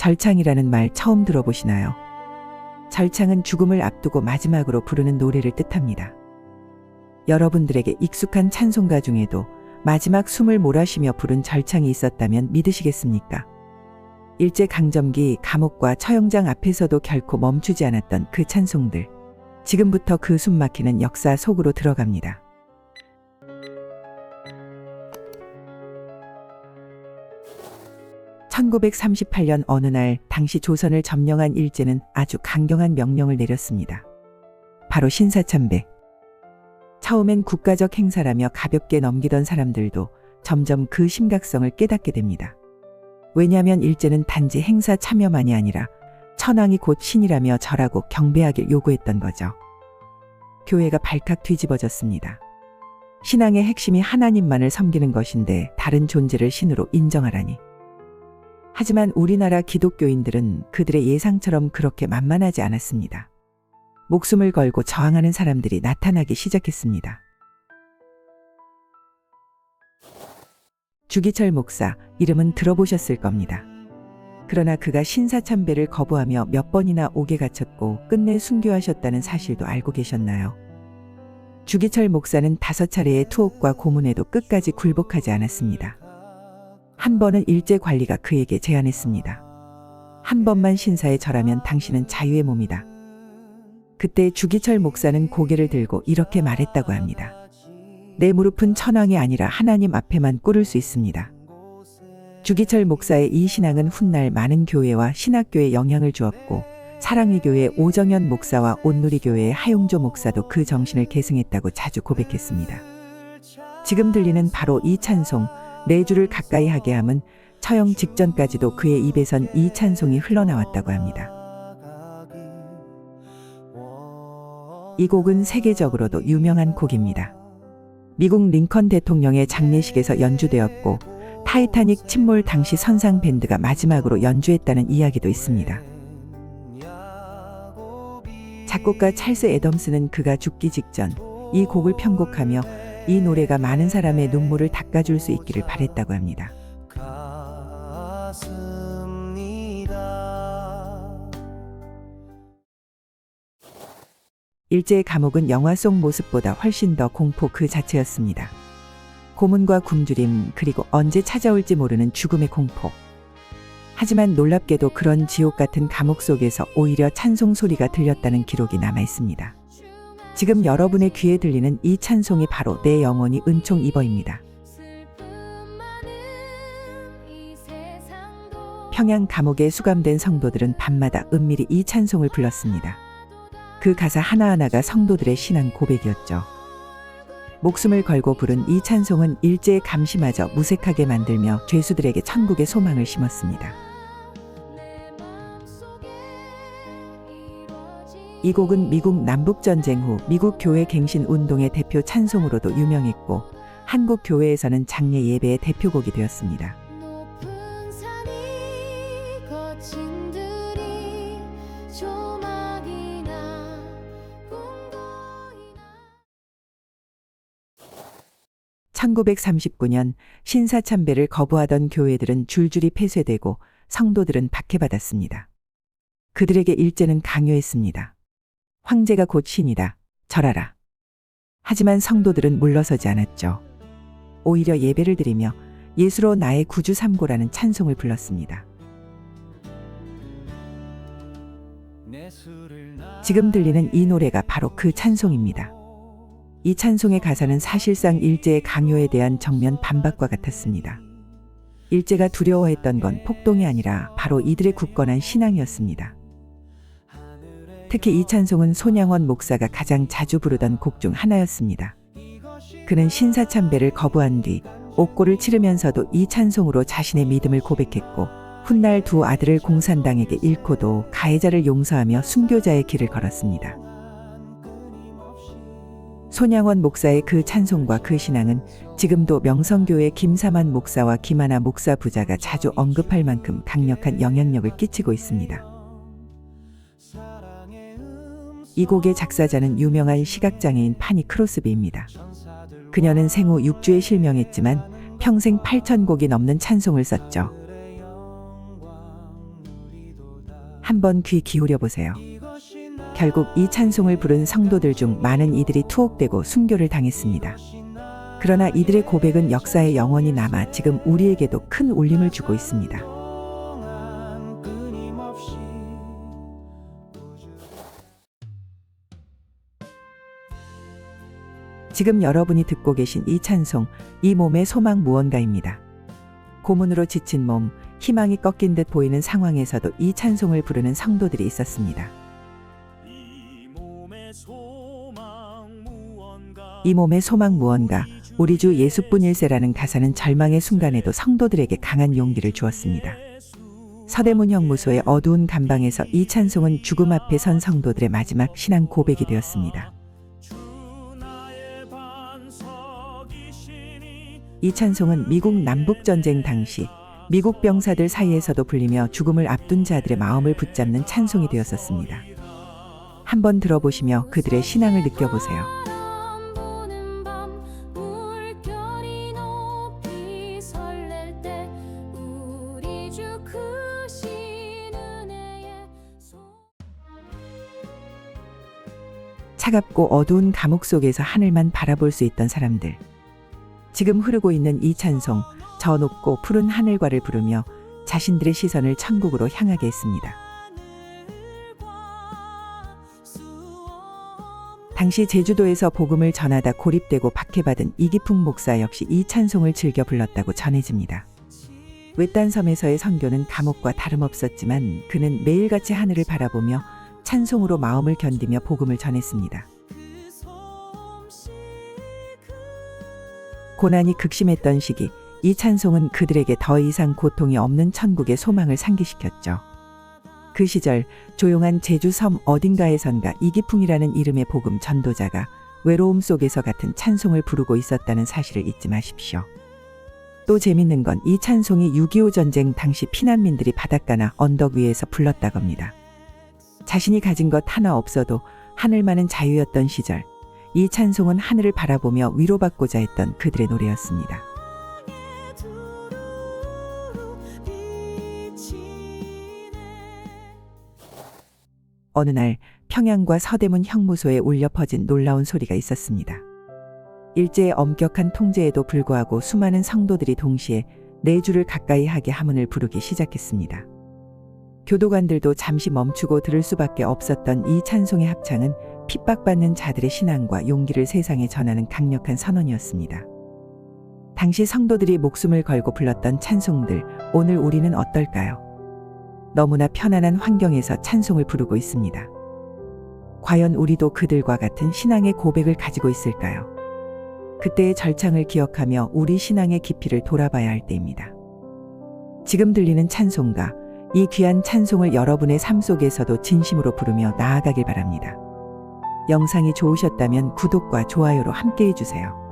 절창이라는 말 처음 들어보시나요? 절창은 죽음을 앞두고 마지막으로 부르는 노래를 뜻합니다. 여러분들에게 익숙한 찬송가 중에도 마지막 숨을 몰아쉬며 부른 절창이 있었다면 믿으시겠습니까? 일제강점기 감옥과 처형장 앞에서도 결코 멈추지 않았던 그 찬송들. 지금부터 그 숨막히는 역사 속으로 들어갑니다. (1938년) 어느 날 당시 조선을 점령한 일제는 아주 강경한 명령을 내렸습니다. 바로 신사참배. 처음엔 국가적 행사라며 가볍게 넘기던 사람들도 점점 그 심각성을 깨닫게 됩니다. 왜냐하면 일제는 단지 행사 참여만이 아니라 천황이 곧 신이라며 절하고 경배하길 요구했던 거죠. 교회가 발칵 뒤집어졌습니다. 신앙의 핵심이 하나님만을 섬기는 것인데 다른 존재를 신으로 인정하라니. 하지만 우리나라 기독교인들은 그들의 예상처럼 그렇게 만만하지 않았습니다. 목숨을 걸고 저항하는 사람들이 나타나기 시작했습니다. 주기철 목사, 이름은 들어보셨을 겁니다. 그러나 그가 신사참배를 거부하며 몇 번이나 옥에 갇혔고 끝내 순교하셨다는 사실도 알고 계셨나요? 주기철 목사는 5차례의 투옥과 고문에도 끝까지 굴복하지 않았습니다. 한 번은 일제 관리가 그에게 제안했습니다. 한 번만 신사에 절하면 당신은 자유의 몸이다. 그때 주기철 목사는 고개를 들고 이렇게 말했다고 합니다. 내 무릎은 천황이 아니라 하나님 앞에만 꿇을 수 있습니다. 주기철 목사의 이 신앙은 훗날 많은 교회와 신학교에 영향을 주었고 사랑의 교회 오정현 목사와 온누리 교회의 하용조 목사도 그 정신을 계승했다고 자주 고백했습니다. 지금 들리는 바로 이 찬송, 내 주를 가까이 하게 함은 처형 직전까지도 그의 입에선 이 찬송이 흘러나왔다고 합니다. 이 곡은 세계적으로도 유명한 곡입니다. 미국 링컨 대통령의 장례식에서 연주되었고 타이타닉 침몰 당시 선상 밴드가 마지막으로 연주했다는 이야기도 있습니다. 작곡가 찰스 애덤스는 그가 죽기 직전 이 곡을 편곡하며 이 노래가 많은 사람의 눈물을 닦아줄 수 있기를 바랬다고 합니다. 일제의 감옥은 영화 속 모습보다 훨씬 더 공포 그 자체였습니다. 고문과 굶주림, 그리고 언제 찾아올지 모르는 죽음의 공포. 하지만 놀랍게도 그런 지옥 같은 감옥 속에서 오히려 찬송 소리가 들렸다는 기록이 남아 있습니다. 지금 여러분의 귀에 들리는 이 찬송이 바로 내 영혼이 은총 입어입니다. 평양 감옥에 수감된 성도들은 밤마다 은밀히 이 찬송을 불렀습니다. 그 가사 하나하나가 성도들의 신앙 고백이었죠. 목숨을 걸고 부른 이 찬송은 일제의 감시마저 무색하게 만들며 죄수들에게 천국의 소망을 심었습니다. 이 곡은 미국 남북전쟁 후 미국 교회 갱신 운동의 대표 찬송으로도 유명했고 한국 교회에서는 장례 예배의 대표곡이 되었습니다. (1939년) 신사참배를 거부하던 교회들은 줄줄이 폐쇄되고 성도들은 박해받았습니다. 그들에게 일제는 강요했습니다. 황제가 곧 신이다. 절하라. 하지만 성도들은 물러서지 않았죠. 오히려 예배를 드리며 예수로 나의 구주 삼고라는 찬송을 불렀습니다. 지금 들리는 이 노래가 바로 그 찬송입니다. 이 찬송의 가사는 사실상 일제의 강요에 대한 정면 반박과 같았습니다. 일제가 두려워했던 건 폭동이 아니라 바로 이들의 굳건한 신앙이었습니다. 특히 이 찬송은 손양원 목사가 가장 자주 부르던 곡 중 하나였습니다. 그는 신사참배를 거부한 뒤 옥고를 치르면서도 이 찬송으로 자신의 믿음을 고백했고 훗날 두 아들을 공산당에게 잃고도 가해자를 용서하며 순교자의 길을 걸었습니다. 손양원 목사의 그 찬송과 그 신앙은 지금도 명성교회 김사만 목사와 김하나 목사 부자가 자주 언급할 만큼 강력한 영향력을 끼치고 있습니다. 이 곡의 작사자는 유명한 시각장애인 파니 크로스비입니다. 그녀는 생후 6주에 실명했지만 평생 8,000곡이 넘는 찬송을 썼죠. 한번 귀 기울여 보세요. 결국 이 찬송을 부른 성도들 중 많은 이들이 투옥되고 순교를 당했습니다. 그러나 이들의 고백은 역사에 영원히 남아 지금 우리에게도 큰 울림을 주고 있습니다. 지금 여러분이 듣고 계신 이 찬송, 이 몸의 소망 무언가입니다. 고문으로 지친 몸, 희망이 꺾인 듯 보이는 상황에서도 이 찬송을 부르는 성도들이 있었습니다. 이 몸의 소망 무언가, 우리 주 예수뿐일세라는 가사는 절망의 순간에도 성도들에게 강한 용기를 주었습니다. 서대문 형무소의 어두운 감방에서 이 찬송은 죽음 앞에 선 성도들의 마지막 신앙 고백이 되었습니다. 이 찬송은 미국 남북전쟁 당시 미국 병사들 사이에서도 불리며 죽음을 앞둔 자들의 마음을 붙잡는 찬송이 되었었습니다. 한번 들어보시며 그들의 신앙을 느껴보세요. 차갑고 어두운 감옥 속에서 하늘만 바라볼 수 있던 사람들. 지금 흐르고 있는 이 찬송, 저 높고 푸른 하늘과를 부르며 자신들의 시선을 천국으로 향하게 했습니다. 당시 제주도에서 복음을 전하다 고립되고 박해받은 이기풍 목사 역시 이 찬송을 즐겨 불렀다고 전해집니다. 외딴 섬에서의 선교는 감옥과 다름없었지만 그는 매일같이 하늘을 바라보며 찬송으로 마음을 견디며 복음을 전했습니다. 고난이 극심했던 시기, 이 찬송은 그들에게 더 이상 고통이 없는 천국의 소망을 상기시켰죠. 그 시절 조용한 제주 섬 어딘가에선가 이기풍이라는 이름의 복음 전도자가 외로움 속에서 같은 찬송을 부르고 있었다는 사실을 잊지 마십시오. 또 재밌는 건 이 찬송이 6.25 전쟁 당시 피난민들이 바닷가나 언덕 위에서 불렀다겁니다. 자신이 가진 것 하나 없어도 하늘만은 자유였던 시절, 이 찬송은 하늘을 바라보며 위로받고자 했던 그들의 노래였습니다. 어느 날 평양과 서대문 형무소에 울려 퍼진 놀라운 소리가 있었습니다. 일제의 엄격한 통제에도 불구하고 수많은 성도들이 동시에 네 줄을 가까이 하게 하문을 부르기 시작했습니다. 교도관들도 잠시 멈추고 들을 수밖에 없었던 이 찬송의 합창은 핍박받는 자들의 신앙과 용기를 세상에 전하는 강력한 선언이었습니다. 당시 성도들이 목숨을 걸고 불렀던 찬송들, 오늘 우리는 어떨까요? 너무나 편안한 환경에서 찬송을 부르고 있습니다. 과연 우리도 그들과 같은 신앙의 고백을 가지고 있을까요? 그때의 절창을 기억하며 우리 신앙의 깊이를 돌아봐야 할 때입니다. 지금 들리는 찬송가, 이 귀한 찬송을 여러분의 삶 속에서도 진심으로 부르며 나아가길 바랍니다. 영상이 좋으셨다면 구독과 좋아요로 함께 해주세요.